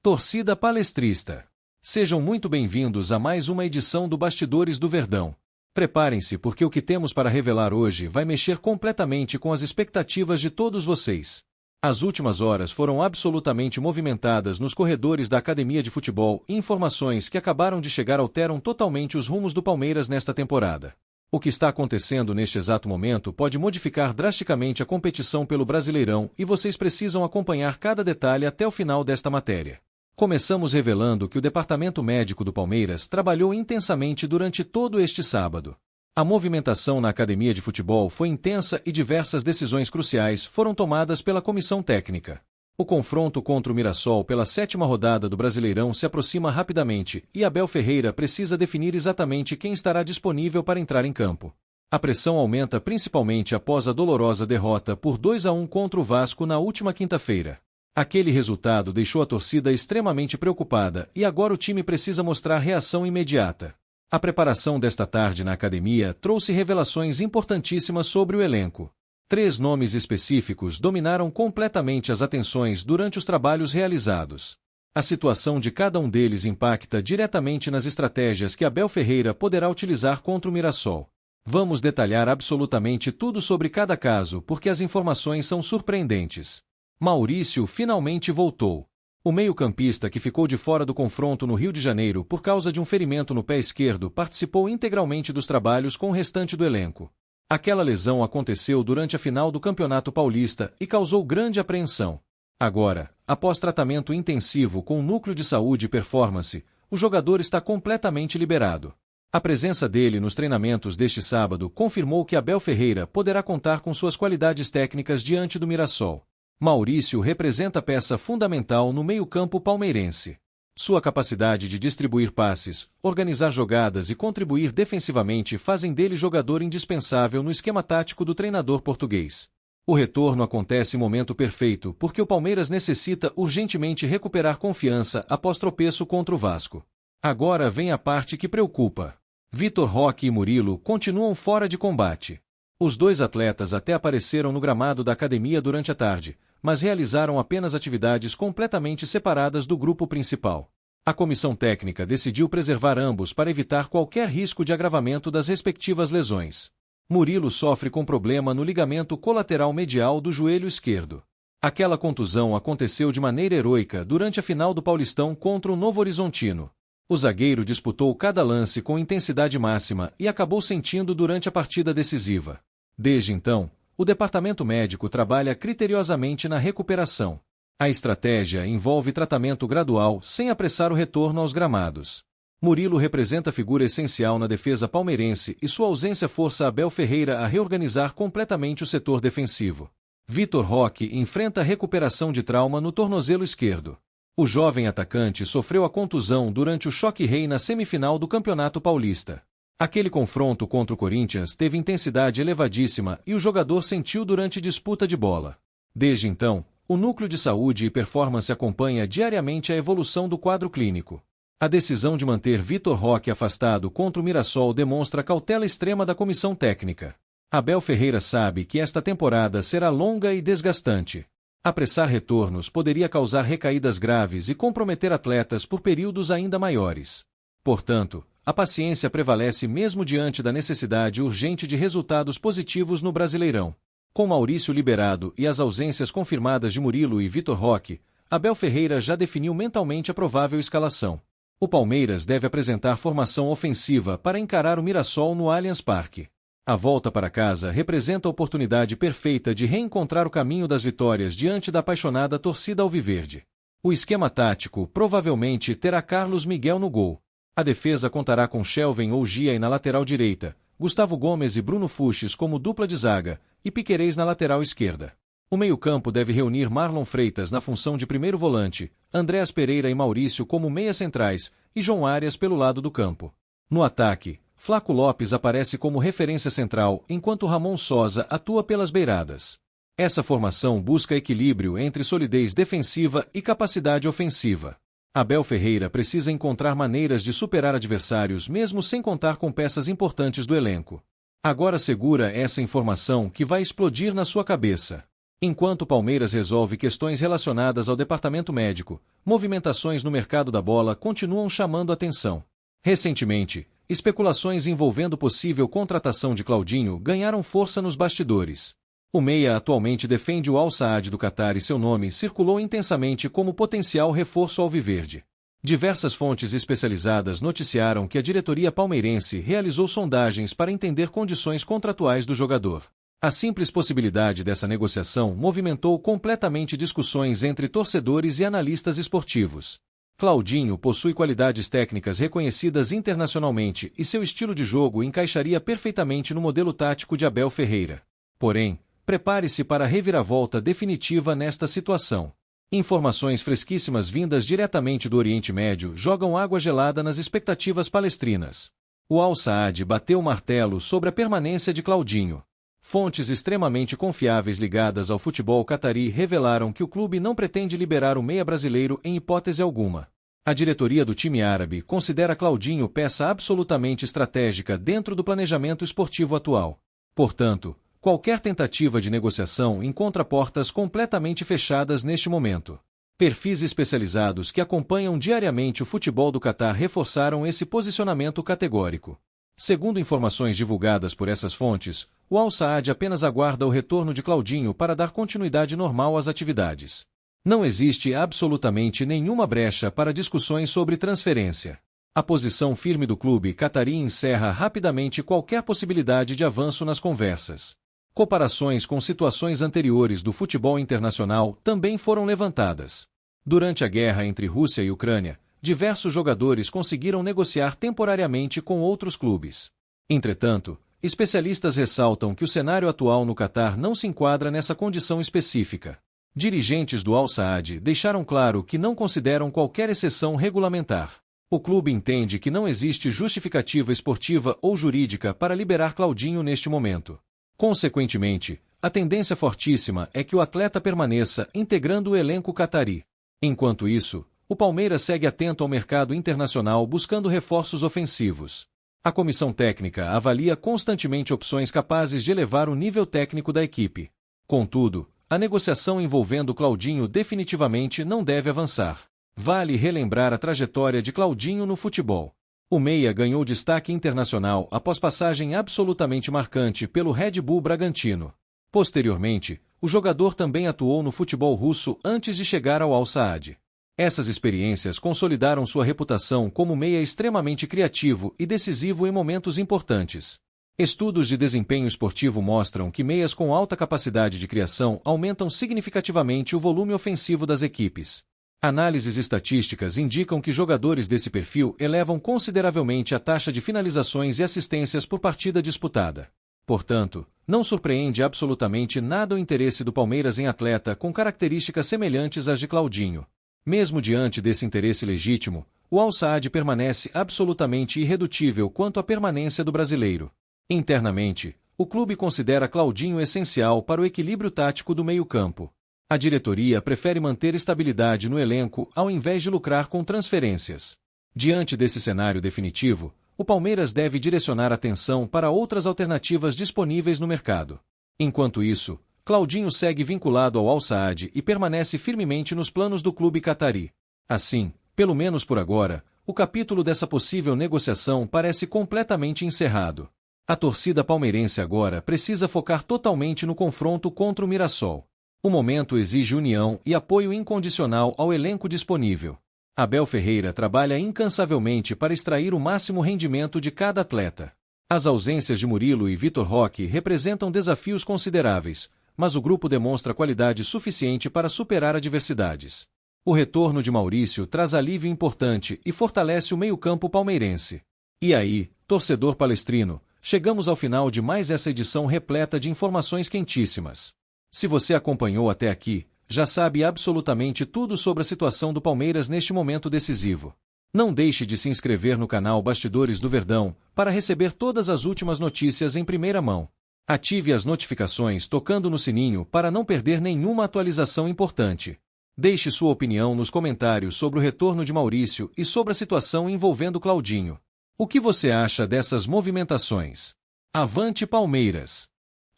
Torcida palestrista. Sejam muito bem-vindos a mais uma edição do Bastidores do Verdão. Preparem-se porque o que temos para revelar hoje vai mexer completamente com as expectativas de todos vocês. As últimas horas foram absolutamente movimentadas nos corredores da academia de futebol e informações que acabaram de chegar alteram totalmente os rumos do Palmeiras nesta temporada. O que está acontecendo neste exato momento pode modificar drasticamente a competição pelo Brasileirão e vocês precisam acompanhar cada detalhe até o final desta matéria. Começamos revelando que o departamento médico do Palmeiras trabalhou intensamente durante todo este sábado. A movimentação na academia de futebol foi intensa e diversas decisões cruciais foram tomadas pela comissão técnica. O confronto contra o Mirassol pela 7ª rodada do Brasileirão se aproxima rapidamente e Abel Ferreira precisa definir exatamente quem estará disponível para entrar em campo. A pressão aumenta principalmente após a dolorosa derrota por 2-1 contra o Vasco na última quinta-feira. Aquele resultado deixou a torcida extremamente preocupada e agora o time precisa mostrar reação imediata. A preparação desta tarde na academia trouxe revelações importantíssimas sobre o elenco. 3 nomes específicos dominaram completamente as atenções durante os trabalhos realizados. A situação de cada um deles impacta diretamente nas estratégias que Abel Ferreira poderá utilizar contra o Mirassol. Vamos detalhar absolutamente tudo sobre cada caso porque as informações são surpreendentes. Maurício finalmente voltou. O meio-campista que ficou de fora do confronto no Rio de Janeiro por causa de um ferimento no pé esquerdo participou integralmente dos trabalhos com o restante do elenco. Aquela lesão aconteceu durante a final do Campeonato Paulista e causou grande apreensão. Agora, após tratamento intensivo com o Núcleo de Saúde e Performance, o jogador está completamente liberado. A presença dele nos treinamentos deste sábado confirmou que Abel Ferreira poderá contar com suas qualidades técnicas diante do Mirassol. Maurício representa peça fundamental no meio-campo palmeirense. Sua capacidade de distribuir passes, organizar jogadas e contribuir defensivamente fazem dele jogador indispensável no esquema tático do treinador português. O retorno acontece em momento perfeito porque o Palmeiras necessita urgentemente recuperar confiança após tropeço contra o Vasco. Agora vem a parte que preocupa. Vitor Roque e Murilo continuam fora de combate. Os dois atletas até apareceram no gramado da academia durante a tarde, mas realizaram apenas atividades completamente separadas do grupo principal. A comissão técnica decidiu preservar ambos para evitar qualquer risco de agravamento das respectivas lesões. Murilo sofre com problema no ligamento colateral medial do joelho esquerdo. Aquela contusão aconteceu de maneira heroica durante a final do Paulistão contra o Novo Horizontino. O zagueiro disputou cada lance com intensidade máxima e acabou sentindo durante a partida decisiva. Desde então, o departamento médico trabalha criteriosamente na recuperação. A estratégia envolve tratamento gradual sem apressar o retorno aos gramados. Murilo representa figura essencial na defesa palmeirense e sua ausência força Abel Ferreira a reorganizar completamente o setor defensivo. Vitor Roque enfrenta recuperação de trauma no tornozelo esquerdo. O jovem atacante sofreu a contusão durante o choque-rei na semifinal do Campeonato Paulista. Aquele confronto contra o Corinthians teve intensidade elevadíssima e o jogador sentiu durante disputa de bola. Desde então, o Núcleo de Saúde e Performance acompanha diariamente a evolução do quadro clínico. A decisão de manter Vitor Roque afastado contra o Mirassol demonstra a cautela extrema da comissão técnica. Abel Ferreira sabe que esta temporada será longa e desgastante. Apressar retornos poderia causar recaídas graves e comprometer atletas por períodos ainda maiores. Portanto, a paciência prevalece mesmo diante da necessidade urgente de resultados positivos no Brasileirão. Com Maurício liberado e as ausências confirmadas de Murilo e Vitor Roque, Abel Ferreira já definiu mentalmente a provável escalação. O Palmeiras deve apresentar formação ofensiva para encarar o Mirassol no Allianz Parque. A volta para casa representa a oportunidade perfeita de reencontrar o caminho das vitórias diante da apaixonada torcida alviverde. O esquema tático provavelmente terá Carlos Miguel no gol. A defesa contará com Shelvin ou Gia na lateral direita, Gustavo Gomes e Bruno Fuchs como dupla de zaga, e Piquerez na lateral esquerda. O meio-campo deve reunir Marlon Freitas na função de primeiro volante, Andréas Pereira e Maurício como meias centrais, e João Arias pelo lado do campo. No ataque, Flaco Lopes aparece como referência central, enquanto Ramon Sosa atua pelas beiradas. Essa formação busca equilíbrio entre solidez defensiva e capacidade ofensiva. Abel Ferreira precisa encontrar maneiras de superar adversários mesmo sem contar com peças importantes do elenco. Agora segura essa informação que vai explodir na sua cabeça. Enquanto o Palmeiras resolve questões relacionadas ao departamento médico, movimentações no mercado da bola continuam chamando atenção. Recentemente, especulações envolvendo possível contratação de Claudinho ganharam força nos bastidores. O meia atualmente defende o Al Saad do Catar e seu nome circulou intensamente como potencial reforço alviverde. Diversas fontes especializadas noticiaram que a diretoria palmeirense realizou sondagens para entender condições contratuais do jogador. A simples possibilidade dessa negociação movimentou completamente discussões entre torcedores e analistas esportivos. Claudinho possui qualidades técnicas reconhecidas internacionalmente e seu estilo de jogo encaixaria perfeitamente no modelo tático de Abel Ferreira. Porém, prepare-se para a reviravolta definitiva nesta situação. Informações fresquíssimas vindas diretamente do Oriente Médio jogam água gelada nas expectativas palestrinas. O Al Saad bateu o martelo sobre a permanência de Claudinho. Fontes extremamente confiáveis ligadas ao futebol catarí revelaram que o clube não pretende liberar o meia brasileiro em hipótese alguma. A diretoria do time árabe considera Claudinho peça absolutamente estratégica dentro do planejamento esportivo atual. Portanto, qualquer tentativa de negociação encontra portas completamente fechadas neste momento. Perfis especializados que acompanham diariamente o futebol do Catar reforçaram esse posicionamento categórico. Segundo informações divulgadas por essas fontes, o Al Saad apenas aguarda o retorno de Claudinho para dar continuidade normal às atividades. Não existe absolutamente nenhuma brecha para discussões sobre transferência. A posição firme do clube catarí encerra rapidamente qualquer possibilidade de avanço nas conversas. Comparações com situações anteriores do futebol internacional também foram levantadas. Durante a guerra entre Rússia e Ucrânia, diversos jogadores conseguiram negociar temporariamente com outros clubes. Entretanto, especialistas ressaltam que o cenário atual no Catar não se enquadra nessa condição específica. Dirigentes do Al Saad deixaram claro que não consideram qualquer exceção regulamentar. O clube entende que não existe justificativa esportiva ou jurídica para liberar Claudinho neste momento. Consequentemente, a tendência fortíssima é que o atleta permaneça integrando o elenco catarí. Enquanto isso, o Palmeiras segue atento ao mercado internacional buscando reforços ofensivos. A comissão técnica avalia constantemente opções capazes de elevar o nível técnico da equipe. Contudo, a negociação envolvendo Claudinho definitivamente não deve avançar. Vale relembrar a trajetória de Claudinho no futebol. O meia ganhou destaque internacional após passagem absolutamente marcante pelo Red Bull Bragantino. Posteriormente, o jogador também atuou no futebol russo antes de chegar ao Al Saad. Essas experiências consolidaram sua reputação como meia extremamente criativo e decisivo em momentos importantes. Estudos de desempenho esportivo mostram que meias com alta capacidade de criação aumentam significativamente o volume ofensivo das equipes. Análises estatísticas indicam que jogadores desse perfil elevam consideravelmente a taxa de finalizações e assistências por partida disputada. Portanto, não surpreende absolutamente nada o interesse do Palmeiras em atleta com características semelhantes às de Claudinho. Mesmo diante desse interesse legítimo, o Al Saad permanece absolutamente irredutível quanto à permanência do brasileiro. Internamente, o clube considera Claudinho essencial para o equilíbrio tático do meio-campo. A diretoria prefere manter estabilidade no elenco ao invés de lucrar com transferências. Diante desse cenário definitivo, o Palmeiras deve direcionar atenção para outras alternativas disponíveis no mercado. Enquanto isso, Claudinho segue vinculado ao Al Saad e permanece firmemente nos planos do clube catarí. Assim, pelo menos por agora, o capítulo dessa possível negociação parece completamente encerrado. A torcida palmeirense agora precisa focar totalmente no confronto contra o Mirassol. O momento exige união e apoio incondicional ao elenco disponível. Abel Ferreira trabalha incansavelmente para extrair o máximo rendimento de cada atleta. As ausências de Murilo e Vitor Roque representam desafios consideráveis, mas o grupo demonstra qualidade suficiente para superar adversidades. O retorno de Maurício traz alívio importante e fortalece o meio-campo palmeirense. E aí, torcedor palestrino, chegamos ao final de mais essa edição repleta de informações quentíssimas. Se você acompanhou até aqui, já sabe absolutamente tudo sobre a situação do Palmeiras neste momento decisivo. Não deixe de se inscrever no canal Bastidores do Verdão para receber todas as últimas notícias em primeira mão. Ative as notificações tocando no sininho para não perder nenhuma atualização importante. Deixe sua opinião nos comentários sobre o retorno de Maurício e sobre a situação envolvendo Claudinho. O que você acha dessas movimentações? Avante Palmeiras!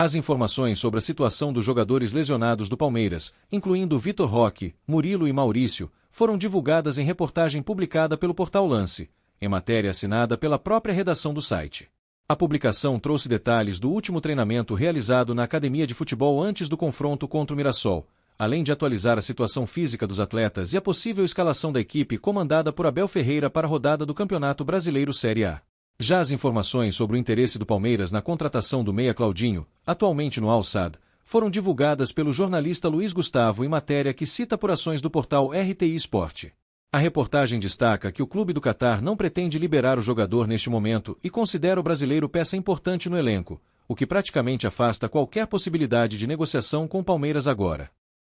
As informações sobre a situação dos jogadores lesionados do Palmeiras, incluindo Vitor Roque, Murilo e Maurício, foram divulgadas em reportagem publicada pelo portal Lance, em matéria assinada pela própria redação do site. A publicação trouxe detalhes do último treinamento realizado na academia de futebol antes do confronto contra o Mirassol, além de atualizar a situação física dos atletas e a possível escalação da equipe comandada por Abel Ferreira para a rodada do Campeonato Brasileiro Série A. Já as informações sobre o interesse do Palmeiras na contratação do meia Claudinho, atualmente no Al-Sadd, foram divulgadas pelo jornalista Luiz Gustavo em matéria que cita apurações do portal RTI Sport. A reportagem destaca que o clube do Catar não pretende liberar o jogador neste momento e considera o brasileiro peça importante no elenco, o que praticamente afasta qualquer possibilidade de negociação com o Palmeiras agora.